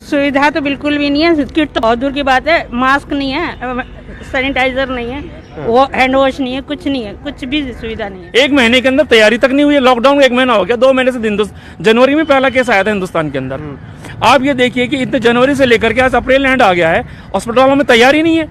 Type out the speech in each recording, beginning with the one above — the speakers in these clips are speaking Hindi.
सुविधा तो बिल्कुल भी नहीं है। किट तो बहुत दूर की बात है, मास्क नहीं है, सैनिटाइजर नहीं है, वो हैंड वॉश नहीं है, कुछ नहीं है, कुछ भी सुविधा नहीं है। एक महीने के अंदर तैयारी तक नहीं हुई है। लॉकडाउन 1 महीना हो गया, 2 महीने से जनवरी में पहला केस आया था हिंदुस्तान के अंदर। आप ये देखिए कि इतने जनवरी से लेकर के आज अप्रैल एंड आ गया है, अस्पतालों में तैयारी नहीं है।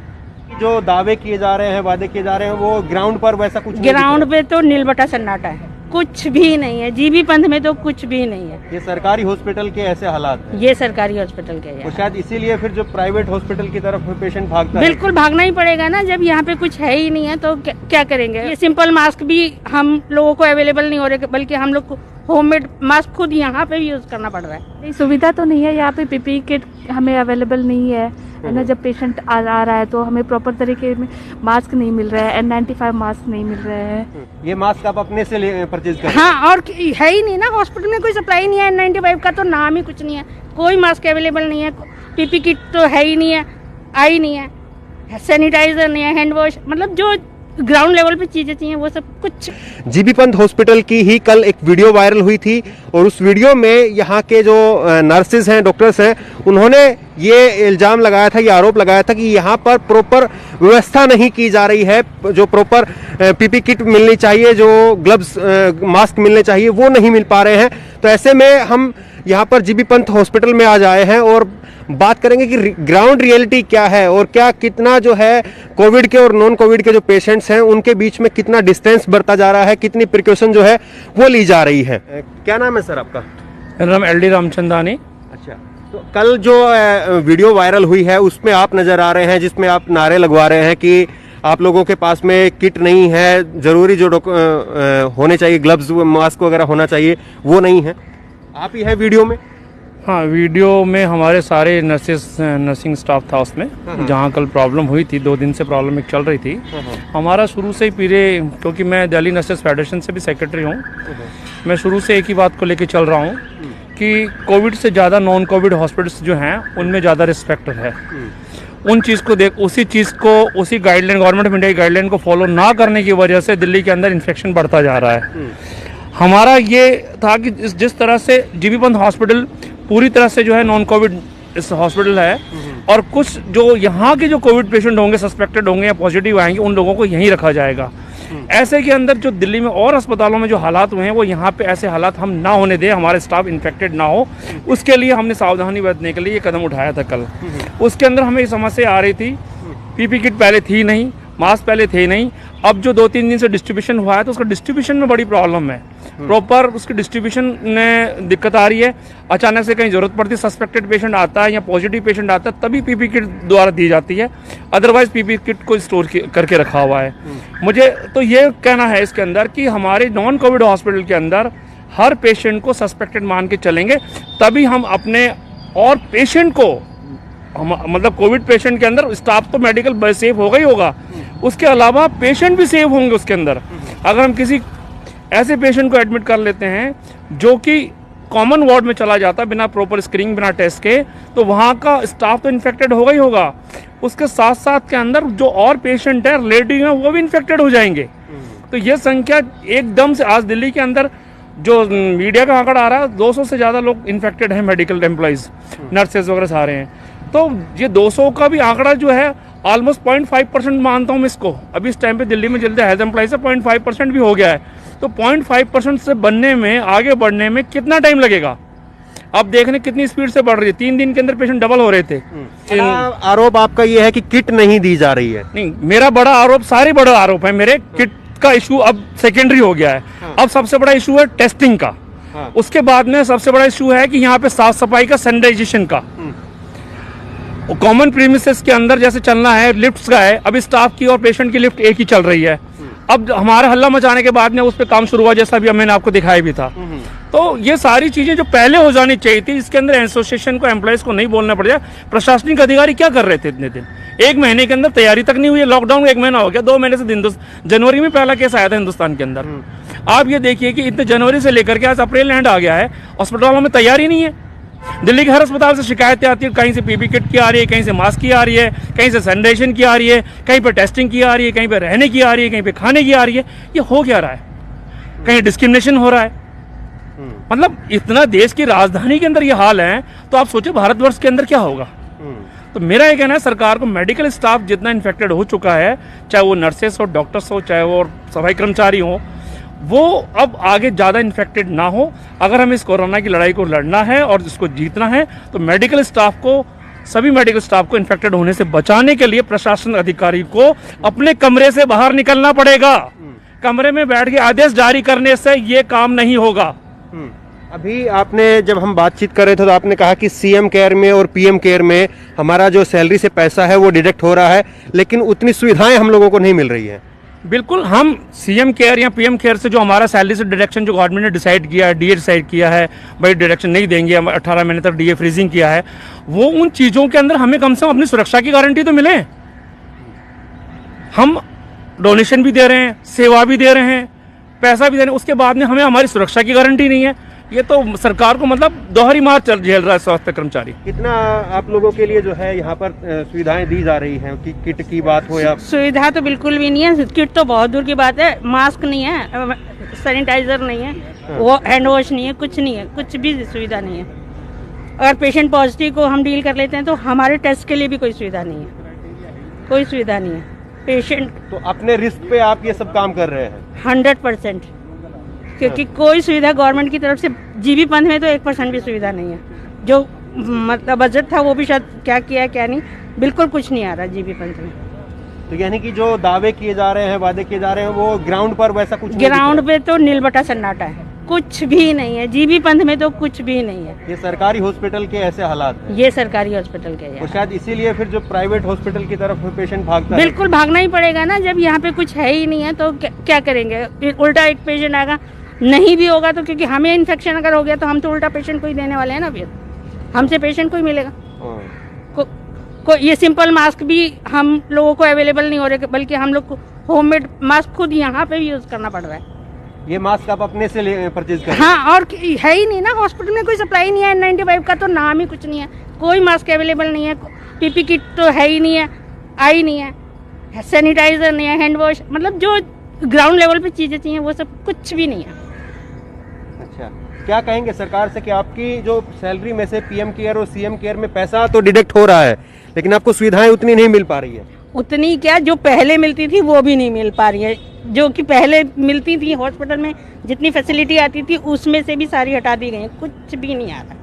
जो दावे किए जा रहे हैं, वादे किए जा रहे हैं, वो ग्राउंड पर वैसा कुछ नहीं ग्राउंड पे तो नीलबटा सन्नाटा है, कुछ भी नहीं है। जीबी पंथ में तो कुछ भी नहीं है। ये सरकारी हॉस्पिटल के ऐसे हालात हैं। ये सरकारी हॉस्पिटल के तो है। शायद इसीलिए फिर जो प्राइवेट हॉस्पिटल की तरफ पेशेंट भागता है। बिल्कुल भागना ही पड़ेगा ना, जब यहाँ पे कुछ है ही नहीं है तो क्या करेंगे। ये सिंपल मास्क भी हम लोगों को अवेलेबल नहीं हो रहे, बल्कि हम लोग को होममेड मास्क खुद यहाँ पे भी यूज करना पड़ रहा है। सुविधा तो नहीं है यहाँ पे, पीपीई किट हमें अवेलेबल नहीं है ना। जब पेशेंट आ रहा है तो हमें प्रॉपर तरीके में मास्क नहीं मिल रहा है, N95 मास्क नहीं मिल रहे हैं। ये मास्क आप अपने से परचेज कर? हाँ, और है ही नहीं ना, हॉस्पिटल में कोई सप्लाई नहीं है। N95 का तो नाम ही कुछ नहीं है, कोई मास्क अवेलेबल नहीं है, पीपी किट तो है ही नहीं है, आई नहीं है, सैनिटाइजर नहीं है, हैंड वॉश, मतलब जो ग्राउंड लेवल पे चीजें चाहिए वो सब कुछ। जीबी पंत हॉस्पिटल की ही कल एक वीडियो वायरल हुई थी और उस वीडियो में यहाँ के जो नर्सेज हैं, डॉक्टर्स हैं, उन्होंने ये इल्जाम लगाया था, ये आरोप लगाया था कि यहाँ पर प्रॉपर व्यवस्था नहीं की जा रही है। जो प्रॉपर पीपी किट मिलनी चाहिए, जो ग्लव्स मास्क मिलने चाहिए, वो नहीं मिल पा रहे हैं। तो ऐसे में हम यहाँ पर जीबी पंत हॉस्पिटल में आज आए हैं और बात करेंगे कि ग्राउंड रियलिटी क्या है और क्या कितना जो है कोविड के और नॉन कोविड के जो पेशेंट्स हैं उनके बीच में कितना डिस्टेंस बढ़ता जा रहा है, कितनी प्रिकॉशन जो है वो ली जा रही है। क्या नाम है सर आपका? मेरा नाम LD रामचंदानी। अच्छा, तो कल जो वीडियो वायरल हुई है उसमें आप नजर आ रहे हैं, जिसमें आप नारे लगवा रहे हैं कि आप लोगों के पास में किट नहीं है, जरूरी जो होने चाहिए ग्लव्स मास्क वगैरह होना चाहिए वो नहीं है। आप ही है वीडियो में? हाँ, वीडियो में हमारे सारे नर्सिंग स्टाफ था उसमें। जहाँ कल प्रॉब्लम हुई थी, 2 दिन से प्रॉब्लम एक चल रही थी। हमारा शुरू से ही क्योंकि मैं दिल्ली नर्सेस फेडरेशन से भी सेक्रेटरी हूँ, मैं शुरू से एक ही बात को लेकर चल रहा हूँ कि कोविड से ज़्यादा नॉन कोविड हॉस्पिटल्स जो हैं उनमें ज़्यादा रिस्पेक्ट है। उन चीज़ को उसी गाइडलाइन, गवर्नमेंट ऑफ इंडिया की गाइडलाइन को फॉलो ना करने की वजह से दिल्ली के अंदर इन्फेक्शन बढ़ता जा रहा है। हमारा ये था कि जिस तरह से जीबी पंत हॉस्पिटल पूरी तरह से जो है नॉन कोविड हॉस्पिटल है और कुछ जो यहाँ के जो कोविड पेशेंट होंगे, सस्पेक्टेड होंगे या पॉजिटिव आएंगे, उन लोगों को यहीं रखा जाएगा। ऐसे के अंदर जो दिल्ली में और अस्पतालों में जो हालात हुए हैं वो यहाँ पे ऐसे हालात हम ना होने दें, हमारे स्टाफ इन्फेक्टेड ना हो, उसके लिए हमने सावधानी बरतने के लिए ये कदम उठाया था कल। उसके अंदर हमें ये समस्या आ रही थी, पीपी किट पहले थी नहीं, मास्क पहले थे नहीं। अब जो 2-3 दिन से डिस्ट्रीब्यूशन हुआ है तो उसका डिस्ट्रीब्यूशन में बड़ी प्रॉब्लम है, प्रॉपर उसकी डिस्ट्रीब्यूशन में दिक्कत आ रही है। अचानक से कहीं जरूरत पड़ती है, सस्पेक्टेड पेशेंट आता है या पॉजिटिव पेशेंट आता है, तभी पीपी किट द्वारा दी जाती है, अदरवाइज पीपी किट को स्टोर करके रखा हुआ है। मुझे तो ये कहना है इसके अंदर कि हमारे नॉन कोविड हॉस्पिटल के अंदर हर पेशेंट को सस्पेक्टेड मान के चलेंगे, तभी हम अपने और पेशेंट को मतलब कोविड पेशेंट के अंदर स्टाफ तो मेडिकल सेफ होगा ही होगा, उसके अलावा पेशेंट भी सेफ होंगे उसके अंदर। अगर हम किसी ऐसे पेशेंट को एडमिट कर लेते हैं जो कि कॉमन वार्ड में चला जाता है बिना प्रॉपर स्क्रीनिंग, बिना टेस्ट के, तो वहाँ का स्टाफ तो इन्फेक्टेड होगा ही होगा, उसके साथ साथ के अंदर जो और पेशेंट है, रिलेटिव हैं, वो भी इन्फेक्टेड हो जाएंगे। तो ये संख्या एकदम से आज दिल्ली के अंदर जो मीडिया का आंकड़ा आ रहा है, 200 से ज़्यादा लोग इन्फेक्टेड हैं, मेडिकल एम्प्लॉइज, नर्सेज वगैरह सारे हैं। तो ये 200 का भी आंकड़ा जो है ऑलमोस्ट 0.5% मानता हूँ मैं इसको। अभी इस टाइम पे दिल्ली में जल्दी हेल्थ एम्प्लॉइज से 0.5% भी हो गया है, तो 0.5% से बनने में, आगे बढ़ने में कितना टाइम लगेगा? अब देखने कितनी स्पीड से बढ़ रही है, 3 दिन के अंदर पेशेंट डबल हो रहे थे। आरोप आपका ये है कि किट नहीं दी जा रही है? नहीं, मेरा बड़ा आरोप, सारे बड़े आरोप है मेरे। किट का इशू अब सेकेंडरी हो गया है। अब सबसे बड़ा इशू है टेस्टिंग का। उसके बाद में सबसे बड़ा इशू है कि यहाँ पे साफ सफाई का, सैनिटाइजेशन का। कॉमन प्रीमिसेस के अंदर जैसे चलना है, लिफ्ट्स का है, अभी स्टाफ की और पेशेंट की लिफ्ट एक ही चल रही है। अब हमारा हल्ला मचाने के बाद में उस पर काम शुरू हुआ, जैसा भी मैंने आपको दिखाया भी था। तो ये सारी चीजें जो पहले हो जानी चाहिए थी, इसके अंदर एसोसिएशन को, एम्प्लॉइज को नहीं बोलना पड़ जाए। प्रशासनिक अधिकारी क्या कर रहे थे इतने दिन? 1 महीने के अंदर तैयारी तक नहीं हुई है। लॉकडाउन 1 महीना हो गया, 2 महीने से जनवरी में पहला केस आया था हिंदुस्तान के अंदर। आप ये देखिए कि इतने जनवरी से लेकर के आज अप्रैल एंड आ गया है, अस्पतालों में तैयारी नहीं है। दिल्ली के हर अस्पताल से शिकायतें आती है, कहीं से पीपी किट की आ रही है, कहीं से मास्क की आ रही है, कहीं से सैनिटाइजेशन की आ रही है, कहीं पर टेस्टिंग की आ रही है, कहीं पर रहने की आ रही है, कहीं पे खाने की आ रही है। ये हो क्या रहा है? कहीं डिस्क्रिमिनेशन हो रहा है। मतलब इतना देश की राजधानी के अंदर ये हाल है, तो आप सोचिए भारतवर्ष के अंदर क्या होगा। तो मेरा ये कहना है सरकार को मेडिकल स्टाफ जितना इन्फेक्टेड हो चुका है, चाहे वो नर्सेस हो, डॉक्टर्स हो, चाहे वो सफाई कर्मचारी हो, वो अब आगे ज़्यादा इन्फेक्टेड ना हो। अगर हमें इस कोरोना की लड़ाई को लड़ना है और इसको जीतना है तो मेडिकल स्टाफ को, सभी मेडिकल स्टाफ को इन्फेक्टेड होने से बचाने के लिए प्रशासन अधिकारी को अपने कमरे से बाहर निकलना पड़ेगा। कमरे में बैठ के आदेश जारी करने से ये काम नहीं होगा। अभी आपने जब हम बातचीत कर रहे थे तो आपने कहा कि सीएम केयर में और पीएम केयर में हमारा जो सैलरी से पैसा है वो डिडक्ट हो रहा है, लेकिन उतनी सुविधाएं हम लोगों को नहीं मिल रही है। बिल्कुल, हम सीएम केयर या पीएम केयर से जो हमारा सैलरी से डिडक्शन जो गवर्नमेंट ने डिसाइड किया है, डीए डिसाइड किया है, भाई डिडक्शन नहीं देंगे, हम 18 महीने तक डीए फ्रीजिंग किया है, वो उन चीज़ों के अंदर हमें कम से कम अपनी सुरक्षा की गारंटी तो मिले। हम डोनेशन भी दे रहे हैं, सेवा भी दे रहे हैं, पैसा भी दे रहे हैं, उसके बाद में हमें हमारी सुरक्षा की गारंटी नहीं है। ये तो सरकार को मतलब दोहरी मार झेल रहा है स्वास्थ्य कर्मचारी। कितना आप लोगों के लिए जो है यहाँ पर सुविधाएं दी जा रही हैं, कि किट की बात हो या सुविधा तो बिल्कुल भी नहीं है। किट तो बहुत दूर की बात है, मास्क नहीं है, सैनिटाइजर नहीं है, वो हैंड वॉश नहीं है, कुछ नहीं है, कुछ भी सुविधा नहीं है। अगर पेशेंट पॉजिटिव को हम डील कर लेते हैं तो हमारे टेस्ट के लिए भी कोई सुविधा नहीं है, कोई सुविधा नहीं है। पेशेंट तो अपने रिस्क पे आप ये सब काम कर रहे हैं? 100%, क्योंकि कोई सुविधा गवर्नमेंट की तरफ से जीबी पंथ में तो 1% भी सुविधा नहीं है। जो मतलब बजट था वो भी शायद क्या किया क्या नहीं, बिल्कुल कुछ नहीं आ रहा जीबी पंथ में। तो यानी कि जो दावे किए जा रहे हैं, वादे किए जा रहे हैं, वो ग्राउंड पर वैसा कुछ नहीं दिख ग्राउंड रहा? पे तो नीलबटा सन्नाटा है, कुछ भी नहीं है। जीबी पंथ में तो कुछ भी नहीं है। ये सरकारी हॉस्पिटल के ऐसे हालात हैं। ये सरकारी हॉस्पिटल के तो यहाँ शायद इसीलिए फिर जो प्राइवेट हॉस्पिटल की तरफ पेशेंट भागता है। बिल्कुल भागना ही पड़ेगा ना, जब यहाँ पे कुछ है ही नहीं है तो क्या करेंगे। फिर उल्टा एक पेशेंट आएगा, नहीं भी होगा तो क्योंकि हमें इन्फेक्शन अगर हो गया तो हम तो उल्टा पेशेंट को ही देने वाले हैं ना, फिर हमसे पेशेंट को ही मिलेगा। ये सिंपल मास्क भी हम लोगों को अवेलेबल नहीं हो रहे, बल्कि हम लोग को होममेड मास्क खुद यहाँ पे भी यूज करना पड़ रहा है। ये मास्क आप अपने से परचेज कर? हाँ, और है ही नहीं ना, हॉस्पिटल में कोई सप्लाई नहीं है। N95 का तो नाम ही कुछ नहीं है, कोई मास्क अवेलेबल नहीं है, पीपी किट तो है ही नहीं है, आई नहीं है, सैनिटाइजर नहीं है, हैंड वॉश, मतलब जो ग्राउंड लेवल पे चीजें चाहिए वो सब कुछ भी नहीं है। अच्छा, क्या कहेंगे सरकार से कि आपकी जो सैलरी में से पीएम केयर और सीएम केयर में पैसा तो डिडक्ट हो रहा है, लेकिन आपको सुविधाएं उतनी नहीं मिल पा रही है? उतनी क्या, जो पहले मिलती थी वो भी नहीं मिल पा रही है। जो कि पहले मिलती थी हॉस्पिटल में, जितनी फैसिलिटी आती थी उसमें से भी सारी हटा दी गई है, कुछ भी नहीं आ रहा।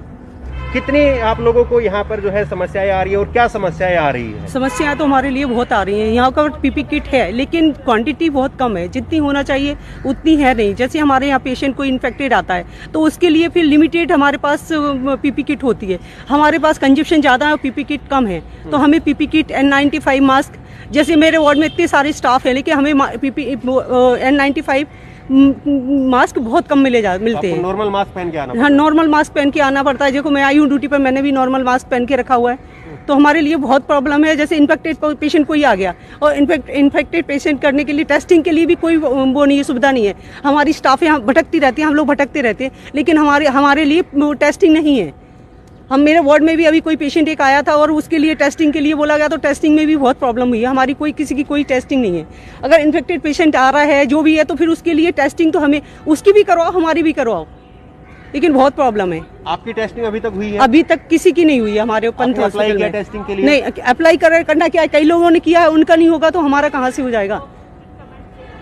कितनी आप लोगों को यहाँ पर जो है समस्याएं आ रही है और क्या समस्याएं आ रही है? समस्याएं तो हमारे लिए बहुत आ रही हैं। यहाँ का पीपी किट है लेकिन क्वांटिटी बहुत कम है, जितनी होना चाहिए उतनी है नहीं। जैसे हमारे यहाँ पेशेंट कोई इन्फेक्टेड आता है तो उसके लिए फिर लिमिटेड हमारे पास पीपी किट होती है। हमारे पास कंजप्शन ज़्यादा है और पीपी किट कम है, तो हमें पीपी किट N95 मास्क, जैसे मेरे वार्ड में इतने सारे स्टाफ हैं लेकिन हमें N95 मास्क बहुत कम मिलते हैं। नॉर्मल मास्क पहन के आना पड़ता हाँ, नॉर्मल मास्क पहन के आना पड़ता है। देखो मैं आई हूँ ड्यूटी पर, मैंने भी नॉर्मल मास्क पहन के रखा हुआ है, तो हमारे लिए बहुत प्रॉब्लम है। जैसे इन्फेक्टेड पेशेंट कोई आ गया और इन्फेक्टेड पेशेंट करने के लिए टेस्टिंग के लिए भी कोई वो नहीं है, सुविधा नहीं है। हमारी स्टाफ यहाँ भटकती रहती है, हम लोग भटकते रहते हैं, लेकिन हमारे लिए टेस्टिंग नहीं है। हम मेरे वार्ड में भी अभी कोई पेशेंट एक आया था और उसके लिए टेस्टिंग के लिए बोला गया, तो टेस्टिंग में भी बहुत प्रॉब्लम हुई है। हमारी किसी की कोई टेस्टिंग नहीं है। अगर इन्फेक्टेड पेशेंट आ रहा है जो भी है तो फिर उसके लिए टेस्टिंग तो हमें उसकी भी करवाओ, हमारी भी करवाओ, लेकिन बहुत प्रॉब्लम है। आपकी टेस्टिंग अभी तक हुई है? अभी तक किसी की नहीं हुई है हमारे पंथ हॉस्पिटल में। टेस्टिंग के लिए नहीं अप्लाई करना क्या है, कई लोगों ने किया है, उनका नहीं होगा तो हमारा कहाँ से हो जाएगा।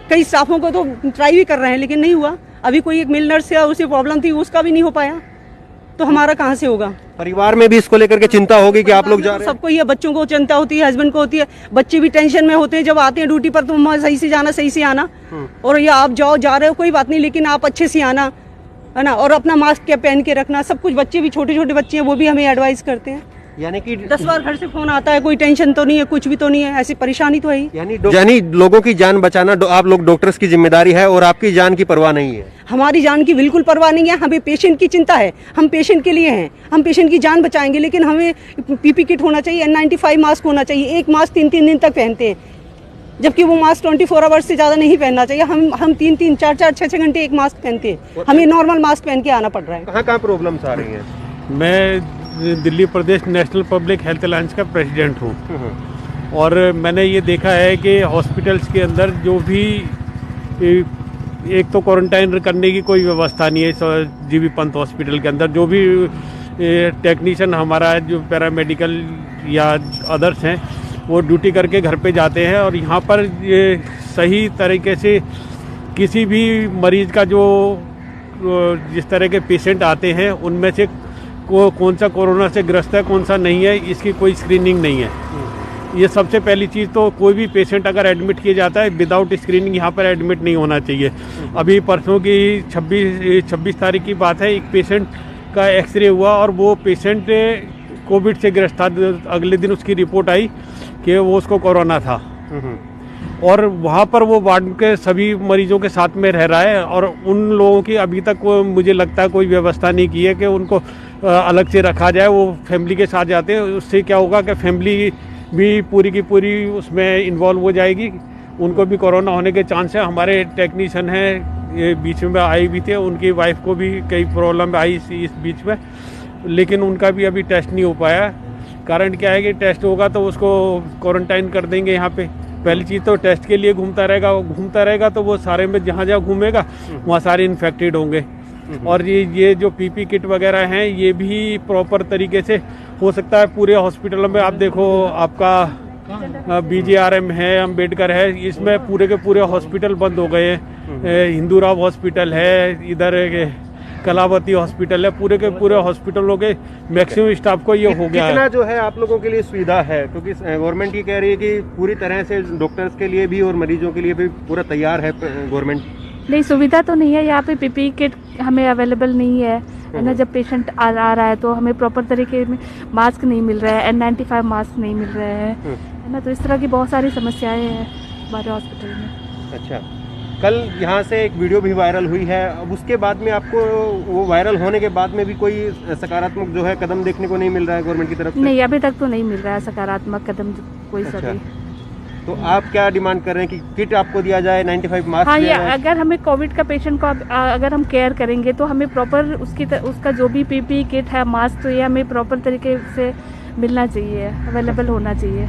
कई स्टाफों को तो ट्राई भी कर रहे हैं लेकिन नहीं हुआ। अभी कोई एक मेल नर्स है, उसे प्रॉब्लम थी, उसका भी नहीं हो पाया, तो हमारा कहाँ से होगा। परिवार में भी इसको लेकर के चिंता होगी कि आप लोग जा रहे हैं? सबको ही है, बच्चों को चिंता होती है, हस्बैंड को होती है, बच्चे भी टेंशन में होते हैं जब आते हैं ड्यूटी पर, तो सही से जाना, सही से आना। और ये आप जा रहे हो कोई बात नहीं, लेकिन आप अच्छे से आना, है ना, और अपना मास्क क्या पहन के रखना, सब कुछ। बच्चे भी छोटे छोटे बच्चे हैं, वो भी हमें एडवाइस करते हैं। यानी कि 10 बार घर से फोन आता है, कोई टेंशन तो नहीं है, कुछ भी तो नहीं है, ऐसी परेशानी तो है ही। यानी लोगों की जान बचाना आप लोग डॉक्टर्स की जिम्मेदारी है और आपकी जान की परवाह नहीं है? हमारी जान की बिल्कुल परवाह नहीं है, हमें पेशेंट की चिंता है, हम पेशेंट के लिए हैं, हम पेशेंट की जान बचाएंगे, लेकिन हमें पीपी किट होना चाहिए, N95 मास्क होना चाहिए। एक मास्क 3-3 दिन तक पहनते हैं, जबकि वो मास्क 24 आवर्स से ज़्यादा नहीं पहनना चाहिए। हम 3-3, 4-4, 6-6 घंटे एक मास्क पहनते हैं, हमें नॉर्मल मास्क पहन के आना पड़ रहा है। कहाँ प्रॉब्लम्स आ रही है? मैं दिल्ली प्रदेश नेशनल पब्लिक हेल्थ अलायंस का प्रेसिडेंट हूँ और मैंने ये देखा है कि हॉस्पिटल्स के अंदर जो भी एक तो क्वारंटाइन करने की कोई व्यवस्था नहीं है जीबी पंत हॉस्पिटल के अंदर। जो भी टेक्नीशियन हमारा जो पैरामेडिकल या अदर्स हैं वो ड्यूटी करके घर पे जाते हैं, और यहाँ पर ये सही तरीके से किसी भी मरीज़ का जो जिस तरह के पेशेंट आते हैं उनमें से कौन सा कोरोना से ग्रस्त है कौन सा नहीं है, इसकी कोई स्क्रीनिंग नहीं है। ये सबसे पहली चीज़। तो कोई भी पेशेंट अगर एडमिट किया जाता है विदाउट स्क्रीनिंग यहाँ पर एडमिट नहीं होना चाहिए। अभी परसों की 26 तारीख की बात है, एक पेशेंट का एक्सरे हुआ और वो पेशेंट कोविड से ग्रस्त था। अगले दिन उसकी रिपोर्ट आई कि वो उसको कोरोना था, और वहाँ पर वो वार्ड के सभी मरीजों के साथ में रह रहा है, और उन लोगों की अभी तक मुझे लगता है कोई व्यवस्था नहीं की है कि उनको अलग से रखा जाए। वो फैमिली के साथ जाते हैं, उससे क्या होगा कि फैमिली भी पूरी की पूरी उसमें इन्वॉल्व हो जाएगी, उनको भी कोरोना होने के चांस है। हमारे टेक्नीशियन हैं ये बीच में आए भी थे, उनकी वाइफ को भी कई प्रॉब्लम आई इस बीच में, लेकिन उनका भी अभी टेस्ट नहीं हो पाया। कारण क्या है कि टेस्ट होगा तो उसको क्वारंटाइन कर देंगे यहाँ पे। पहली चीज़ तो टेस्ट के लिए घूमता रहेगा तो वो सारे में जहाँ जहाँ घूमेगा वहाँ सारे इन्फेक्टेड होंगे। और ये जो पीपी किट वगैरह हैं ये भी प्रॉपर तरीके से हो सकता है पूरे हॉस्पिटल में। आप देखो आपका BJRM है, अम्बेडकर है, इसमें पूरे के पूरे हॉस्पिटल बंद हो गए हैं। हिंदूराव हॉस्पिटल है, इधर कलावती हॉस्पिटल है, पूरे के पूरे हॉस्पिटलों के मैक्सिमम स्टाफ को ये हो गया है। कितना जो है आप लोगों के लिए सुविधा है, क्योंकि गवर्नमेंट ये कह रही है कि पूरी तरह से डॉक्टर्स के लिए भी और मरीजों के लिए भी पूरा तैयार है गवर्नमेंट। नहीं, सुविधा तो नहीं है यहाँ पे। पीपी किट हमें अवेलेबल नहीं है ना। जब पेशेंट आ रहा है तो हमें प्रॉपर तरीके में मास्क नहीं मिल रहा है, N95 मास्क नहीं मिल रहे हैं, है ना। तो इस तरह की बहुत सारी समस्याएं हैं हमारे हॉस्पिटल में। अच्छा, कल यहाँ से एक वीडियो भी वायरल हुई है, अब उसके बाद में आपको वो वायरल होने के बाद में भी कोई सकारात्मक जो है कदम देखने को नहीं मिल रहा है गवर्नमेंट की तरफ से? नहीं, अभी तक तो नहीं मिल रहा है सकारात्मक कदम कोई सा भी। तो आप क्या डिमांड कर रहे हैं कि किट आपको दिया जाए, 95 मास्क? हाँ, ये अगर हमें कोविड का पेशेंट को अगर हम केयर करेंगे तो हमें प्रॉपर उसका जो भी पीपी किट है, मास्क, तो ये हमें प्रॉपर तरीके से मिलना चाहिए, अवेलेबल होना चाहिए।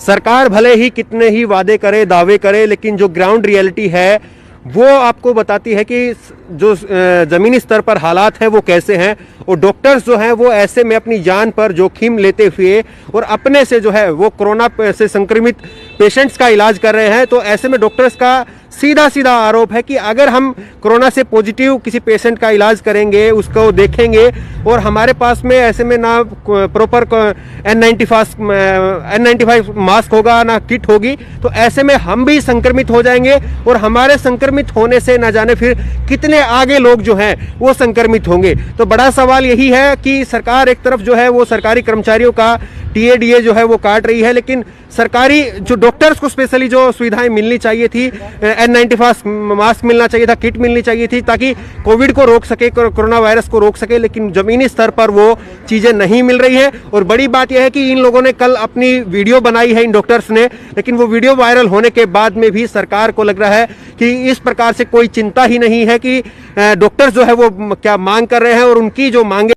सरकार भले ही कितने ही वादे करे, दावे करे, लेकिन जो ग्राउंड रियलिटी है वो आपको बताती है कि जो जमीनी स्तर पर हालात है वो कैसे हैं। और डॉक्टर्स जो हैं वो ऐसे में अपनी जान पर जोखिम लेते हुए और अपने से जो है वो कोरोना से संक्रमित पेशेंट्स का इलाज कर रहे हैं। तो ऐसे में डॉक्टर्स का सीधा सीधा आरोप है कि अगर हम कोरोना से पॉजिटिव किसी पेशेंट का इलाज करेंगे, उसको देखेंगे, और हमारे पास में ऐसे में ना प्रॉपर N95 मास्क होगा ना किट होगी, तो ऐसे में हम भी संक्रमित हो जाएंगे, और हमारे संक्रमित होने से न जाने फिर कितने आगे लोग जो हैं वो संक्रमित होंगे। तो बड़ा सवाल यही है कि सरकार एक तरफ जो है वो सरकारी कर्मचारियों का TADA जो है वो काट रही है, लेकिन सरकारी जो डॉक्टर्स को स्पेशली जो सुविधाएं मिलनी चाहिए थी, N95 मास्क मिलना चाहिए था, किट मिलनी चाहिए थी, ताकि कोविड को रोक सके, कोरोना वायरस को रोक सके, लेकिन जमीनी स्तर पर वो चीजें नहीं मिल रही है। और बड़ी बात यह है कि इन लोगों ने कल अपनी वीडियो बनाई है, इन डॉक्टर्स ने, लेकिन वो वीडियो वायरल होने के बाद में भी सरकार को लग रहा है कि इस प्रकार से कोई चिंता ही नहीं है कि डॉक्टर्स जो है वो क्या मांग कर रहे हैं, और उनकी जो मांगे